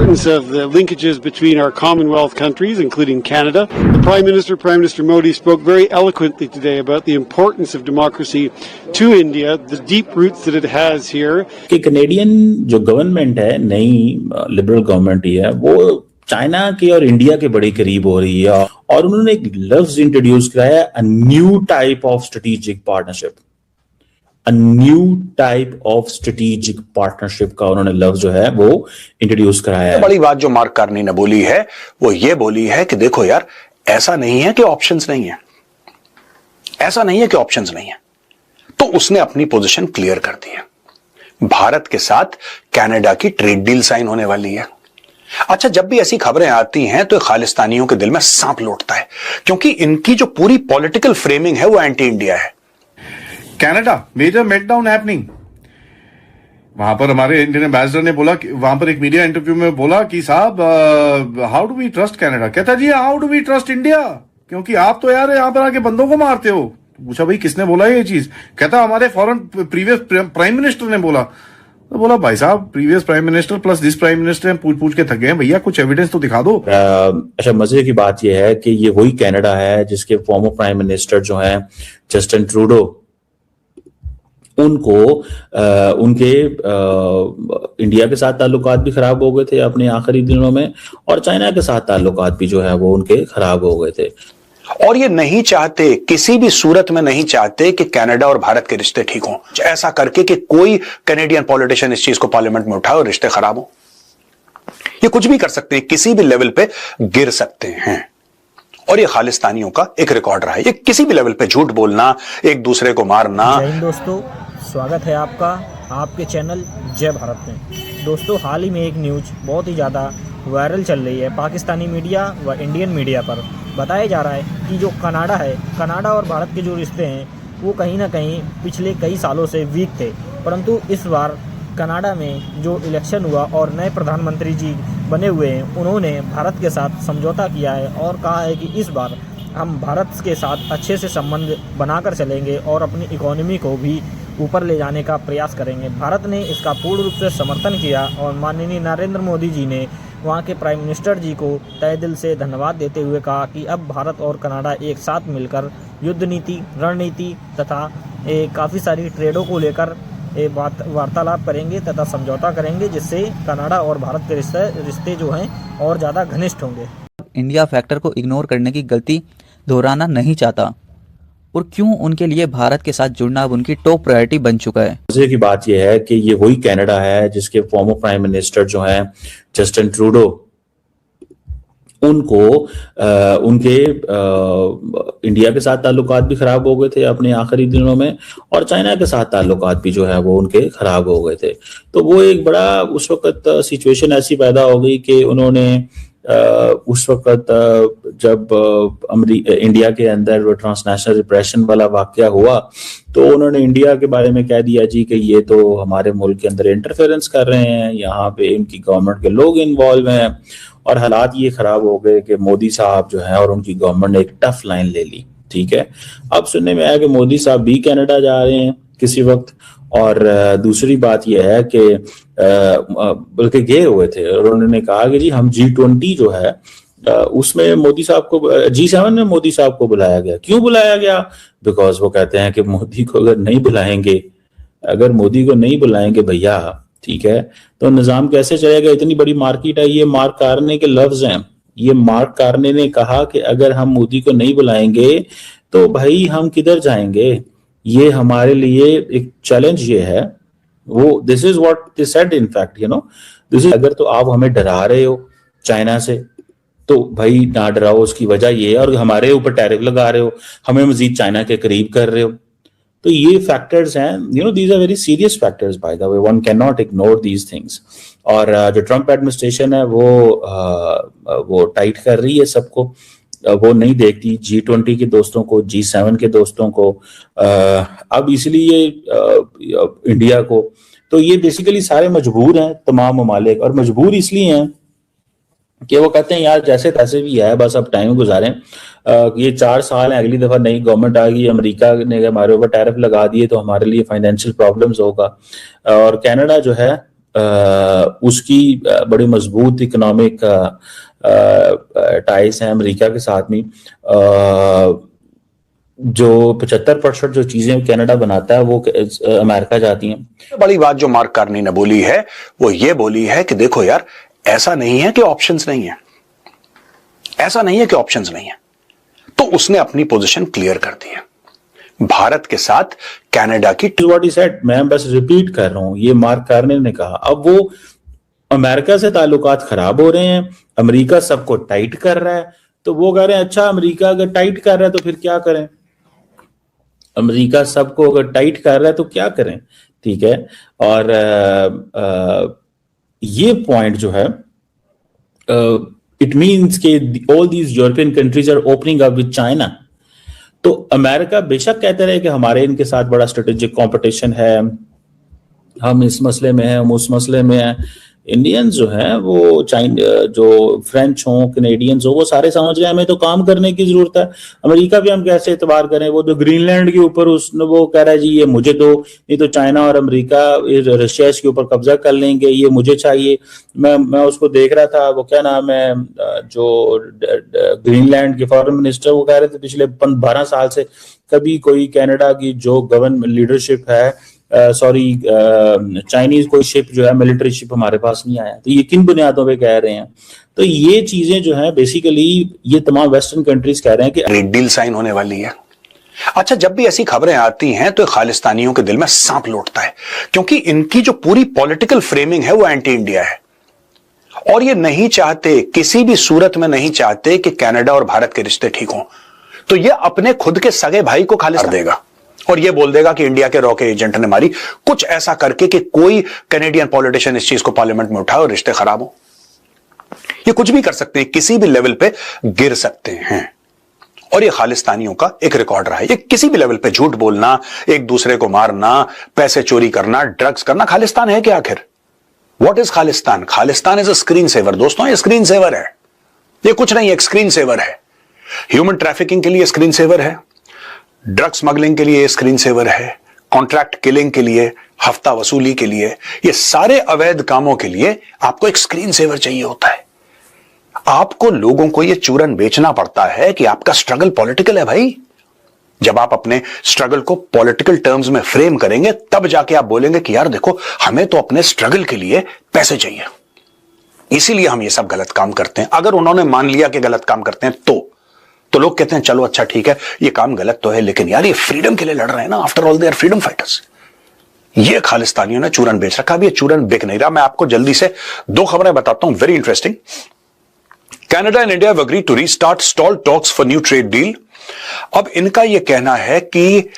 importance of the linkages between our Commonwealth countries, including Canada. The Prime Minister Modi, spoke very eloquently today about the importance of democracy to India, the deep roots that it has here. कि Canadian जो government है, नई liberal government ही है, वो China के और India के बड़े करीब हो रही है, और उन्होंने एक लफ्ज इंट्रोड्यूस कराया, a new type of strategic partnership. A new type of strategic partnership का उन्होंने लफ्ज जो है वो इंट्रोड्यूस कराया है। बड़ी बात जो मार्क कार्नी ने बोली है वो ये बोली है कि देखो यार, ऐसा नहीं है कि ऑप्शंस नहीं है, ऐसा नहीं है कि ऑप्शंस नहीं है। तो उसने अपनी पोजीशन क्लियर कर दी है। भारत के साथ कनाडा की ट्रेड डील साइन होने वाली है। अच्छा, जब भी ऐसी खबरें आती हैं तो खालिस्तानियों के दिल में सांप लौटता है, क्योंकि इनकी जो पूरी पॉलिटिकल फ्रेमिंग है वो एंटी इंडिया है। कनाडा मेजर मेल्टडाउन हैपनिंग, वहां पर हमारे इंडियन एम्बेसडर ने बोला, वहां पर एक मीडिया इंटरव्यू में बोला कि साहब how do we trust Canada. कहता जी how do we trust India, क्योंकि आप तो यार यहां पर आके बंदों को मारते हो। पूछा भाई किसने बोला ये चीज? कहता हमारे फॉरेन प्रीवियस प्राइम मिनिस्टर ने बोला। तो बोला भाई साहब, previous prime minister plus this prime minister पूछ के थक गए भैया, कुछ एविडेंस तो दिखा दो। अच्छा, मजे की बात यह है कि ये वही कनाडा है जिसके फॉर्मर प्राइम मिनिस्टर जो हैं जस्टिन ट्रूडो, उनको उनके इंडिया के साथ ताल्लुकात भी खराब हो गए थे अपने आखिरी दिनों में, और चाइना के साथ ताल्लुकात भी जो है वो उनके खराब हो गए थे। और ये नहीं चाहते, किसी भी सूरत में नहीं चाहते कि कनाडा और भारत के रिश्ते ठीक हों, ऐसा करके कि कोई कैनेडियन पॉलिटिशियन इस चीज को पार्लियामेंट में उठाए और रिश्ते खराब हो। ये कुछ भी कर सकते हैं, किसी भी लेवल पे गिर सकते हैं, और ये खालिस्तानियों का एक रिकॉर्ड रहा है। ये किसी भी लेवल पे झूठ बोलना, एक दूसरे को मारना। जय हिंद दोस्तों, स्वागत है आपका आपके चैनल जय भारत में। दोस्तों, हाल ही में एक न्यूज़ बहुत ही ज़्यादा वायरल चल रही है पाकिस्तानी मीडिया व इंडियन मीडिया पर। बताया जा रहा है कि जो कनाडा है, कनाडा और भारत के जो रिश्ते हैं वो कहीं ना कहीं पिछले कई सालों से वीक थे, परंतु इस बार कनाडा में जो इलेक्शन हुआ और नए प्रधानमंत्री जी बने हुए हैं, उन्होंने भारत के साथ समझौता किया है और कहा है कि इस बार हम भारत के साथ अच्छे से संबंध बनाकर चलेंगे और अपनी इकोनॉमी को भी ऊपर ले जाने का प्रयास करेंगे। भारत ने इसका पूर्ण रूप से समर्थन किया और माननीय नरेंद्र मोदी जी ने वहाँ के प्राइम मिनिस्टर जी को तहे दिल से धन्यवाद देते हुए कहा कि अब भारत और कनाडा एक साथ मिलकर युद्ध नीति, रणनीति तथा काफ़ी सारी ट्रेडों को लेकर वार्तालाप करेंगे तथा समझौता करेंगे, जिससे कनाडा और भारत के रिश्ते जो हैं और ज़्यादा घनिष्ठ होंगे। इंडिया फैक्टर को इग्नोर करने की गलती दोहराना नहीं चाहता, और क्यों उनके लिए भारत के साथ जुड़ना अब उनकी टॉप प्रायोरिटी बन चुका है। मजे की बात यह है कि ये वही कनाडा है जिसके फॉर्मर प्राइम मिनिस्टर जो हैं जस्टिन ट्रूडो, उनको उनके इंडिया के साथ ताल्लुकात भी खराब हो गए थे अपने आखिरी दिनों में, और चाइना के साथ ताल्लुकात भी जो है वो उनके खराब हो गए थे। तो वो एक बड़ा उस वक्त सिचुएशन ऐसी पैदा हो गई कि उन्होंने उस वक्त जब इंडिया के अंदर ट्रांसनेशनल रिप्रेशन वाला वाकया हुआ, तो उन्होंने इंडिया के बारे में कह दिया जी कि ये तो हमारे मुल्क के अंदर इंटरफेरेंस कर रहे हैं, यहाँ पे इनकी गवर्नमेंट के लोग इन्वॉल्व हैं, और हालात ये खराब हो गए कि मोदी साहब जो है और उनकी गवर्नमेंट ने एक टफ लाइन ले ली। ठीक है, अब सुनने में आया कि मोदी साहब भी कनाडा जा रहे हैं किसी वक्त, और दूसरी बात यह है कि बल्कि गए हुए थे और उन्होंने कहा कि जी हम G20 जो है उसमें मोदी साहब को, G7 में मोदी साहब को बुलाया गया। क्यों बुलाया गया? बिकॉज वो कहते हैं कि मोदी को अगर नहीं बुलाएंगे, अगर मोदी को नहीं बुलाएंगे भैया, ठीक है, तो निजाम कैसे चलेगा? इतनी बड़ी मार्केट है। ये मार्क कार्ने के लफ्ज हैं। ये मार्क कार्ने ने कहा कि अगर हम मोदी को नहीं बुलाएंगे तो भाई हम किधर जाएंगे? ये हमारे लिए एक चैलेंज ये है। वो this is what they said in fact, you know, this is, अगर तो आप हमें डरा रहे हो चाइना से, तो भाई ना डराओ, उसकी वजह ये है, और हमारे ऊपर टैरिफ लगा रहे हो, हमें मजीद चाइना के करीब कर रहे हो। तो ये फैक्टर्स हैं, you know, these are very serious factors by the way, one can not ignore these things. और जो ट्रंप एडमिनिस्ट्रेशन है वो टाइट कर रही है सबको, वो नहीं देखती G20 के दोस्तों को, G7 के दोस्तों को, अब इसलिए इंडिया को। तो ये बेसिकली सारे मजबूर हैं, तमाम ममालिक, और मजबूर इसलिए हैं कि वो कहते हैं यार जैसे तैसे भी है, बस अब टाइम गुजारें। ये 4 साल है, अगली दफा नई गवर्नमेंट आ गई, अमेरिका ने हमारे ऊपर टैरिफ लगा दिए तो हमारे लिए फाइनेंशियल प्रॉब्लम्स होगा। और कनाडा जो है उसकी बड़ी मजबूत इकोनॉमिक टाइज हैं अमेरिका के साथ में। जो 75% जो चीजें कनाडा बनाता है वो अमेरिका जाती हैं। बड़ी बात जो मार्क कार्नी ने बोली है वो ये बोली है कि देखो यार, ऐसा नहीं है कि ऑप्शंस नहीं है, ऐसा नहीं है कि ऑप्शंस नहीं है। तो उसने अपनी पोजीशन क्लियर कर दी है भारत के साथ कनाडा की। व्हाट ही सेड, मैं बस रिपीट कर रहा हूं, ये मार्क कार्नी ने कहा। अब वो अमेरिका से ताल्लुकात खराब हो रहे हैं, अमेरिका सबको टाइट कर रहा है, तो वो कह रहे हैं अच्छा अमेरिका अगर टाइट कर रहा है तो फिर क्या करें, अमेरिका सबको अगर टाइट कर रहा है तो क्या करें, ठीक है। और ये पॉइंट जो है, इट मीन्स के all these European countries are opening up with China. तो अमेरिका बेशक कहते रहे कि हमारे इनके साथ बड़ा स्ट्रेटेजिक कंपटीशन है, हम इस मसले में हैं, हम उस मसले में हैं। इंडियंस जो हैं वो जो फ्रेंच हों, कैनेडियंस हो, वो सारे समझ रहे हैं हमें तो काम करने की जरूरत है। अमेरिका भी हम कैसे एतबार करें, वो जो ग्रीनलैंड के ऊपर वो कह रहा है जी ये मुझे दो, नहीं तो चाइना और अमेरिका रशिया के ऊपर कब्जा कर लेंगे, ये मुझे चाहिए। मैं उसको देख रहा था, वो क्या नाम है, जो ग्रीनलैंड के फॉरेन मिनिस्टर, वो कह रहे थे पिछले 12 साल से कभी कोई कनाडा की जो गवर्नमेंट लीडरशिप है, चाइनीज कोई शिप जो है, मिलिट्री शिप हमारे पास नहीं आया। तो ये किन बुनियादों पे कह रहे हैं? तो ये चीजें जो है बेसिकली ये तमाम वेस्टर्न कंट्रीज कह रहे हैं कि ट्रेड डील साइन होने वाली है। अच्छा, जब भी ऐसी खबरें आती हैं तो खालिस्तानियों के दिल में सांप लौटता है, क्योंकि इनकी जो पूरी पॉलिटिकल फ्रेमिंग है वो एंटी इंडिया है, और ये नहीं चाहते, किसी भी सूरत में नहीं चाहते कि कनाडा और भारत के रिश्ते ठीक हों। तो ये अपने खुद के सगे भाई को खालिस्तान देगा और ये बोल देगा कि इंडिया के रॉकेट एजेंट ने मारी, कुछ ऐसा करके कि कोई कैनेडियन पॉलिटिशियन इस चीज को पार्लियामेंट में उठाए और रिश्ते खराब हो। ये कुछ भी कर सकते हैं, किसी भी लेवल पे गिर सकते हैं, और ये खालिस्तानियों का एक रिकॉर्ड रहा है। ये किसी भी लेवल पे झूठ बोलना, एक दूसरे को मारना, पैसे चोरी करना, ड्रग्स करना। खालिस्तान है क्या आखिर? What is Khalistan? Khalistan is a screen saver दोस्तों, ये स्क्रीन सेवर है, ये कुछ नहीं, एक स्क्रीन सेवर है। ह्यूमन ट्रैफिकिंग के लिए स्क्रीन सेवर है, ड्रग स्मगलिंग के लिए स्क्रीन सेवर है, कॉन्ट्रैक्ट किलिंग के लिए, हफ्ता वसूली के लिए, ये सारे अवैध कामों के लिए आपको एक स्क्रीन सेवर चाहिए होता है। आपको लोगों को ये चूरन बेचना पड़ता है कि आपका स्ट्रगल पॉलिटिकल है भाई। जब आप अपने स्ट्रगल को पॉलिटिकल टर्म्स में फ्रेम करेंगे तब जाके आप बोलेंगे कि यार देखो, हमें तो अपने स्ट्रगल के लिए पैसे चाहिए, इसीलिए हम ये सब गलत काम करते हैं। अगर उन्होंने मान लिया कि गलत काम करते हैं तो लोग कहते हैं चलो अच्छा ठीक है, ये काम गलत तो है, लेकिन यार ये फ्रीडम के लिए लड़ रहे हैं ना, after all they are freedom fighters. ये खालिस्तानियों ने चूरन बेच रखा, अब ये चूरन बिक नहीं रहा। मैं आपको जल्दी से 2 खबरें बताता हूं, very interesting. Canada and India have agreed to restart stalled talks for new trade deal. अब इनका यह कहना है कि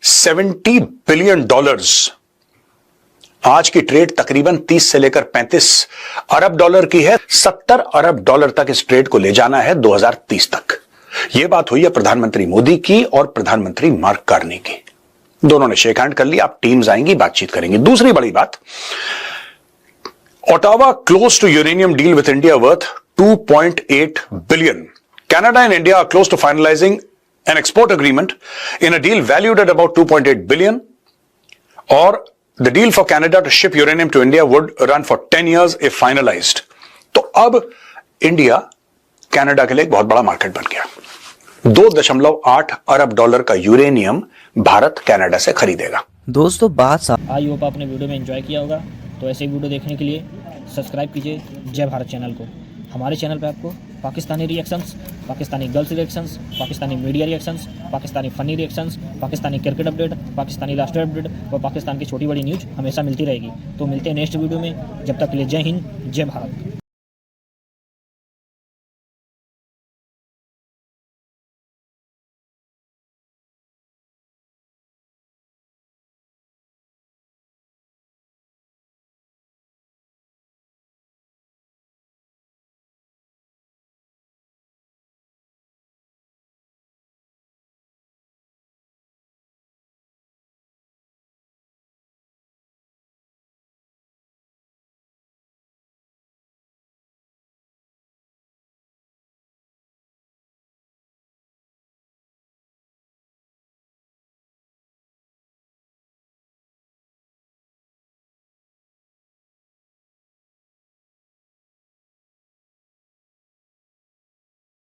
$70 बिलियन, आज की ट्रेड तकरीबन 30 से लेकर 35 अरब डॉलर की है, 70 अरब डॉलर तक इस ट्रेड को ले जाना है 2030 तक। यह बात हुई है प्रधानमंत्री मोदी की और प्रधानमंत्री मार्क कार्नी की, दोनों ने शेक हैंड कर लिया। अब टीम्स आएंगी, बातचीत करेंगी। दूसरी बड़ी बात, Ottawa close to uranium deal with India worth $2.8 billion. Canada and India are close to finalizing an export agreement in a deal valued at about $2.8 billion, or the deal for Canada to ship uranium to India would run for 10 years if finalized. तो अब India Canada के लिए एक बहुत बड़ा market बन गया। $2.8 अरब का यूरेनियम भारत कनाडा से खरीदेगा। दोस्तों बात आई होप आपने वीडियो में एंजॉय किया होगा। तो ऐसे वीडियो देखने के लिए सब्सक्राइब कीजिए जय भारत चैनल को। हमारे चैनल पे आपको Pakistani reactions, Pakistani girls reactions, Pakistani media reactions, Pakistani funny reactions, Pakistani cricket update, Pakistani राष्ट्रीय अपडेट व पाकिस्तान की छोटी बड़ी न्यूज़ हमेशा मिलती रहेगी। तो मिलते हैं नेक्स्ट वीडियो में, जब तक के लिए जय हिंद, जय भारत।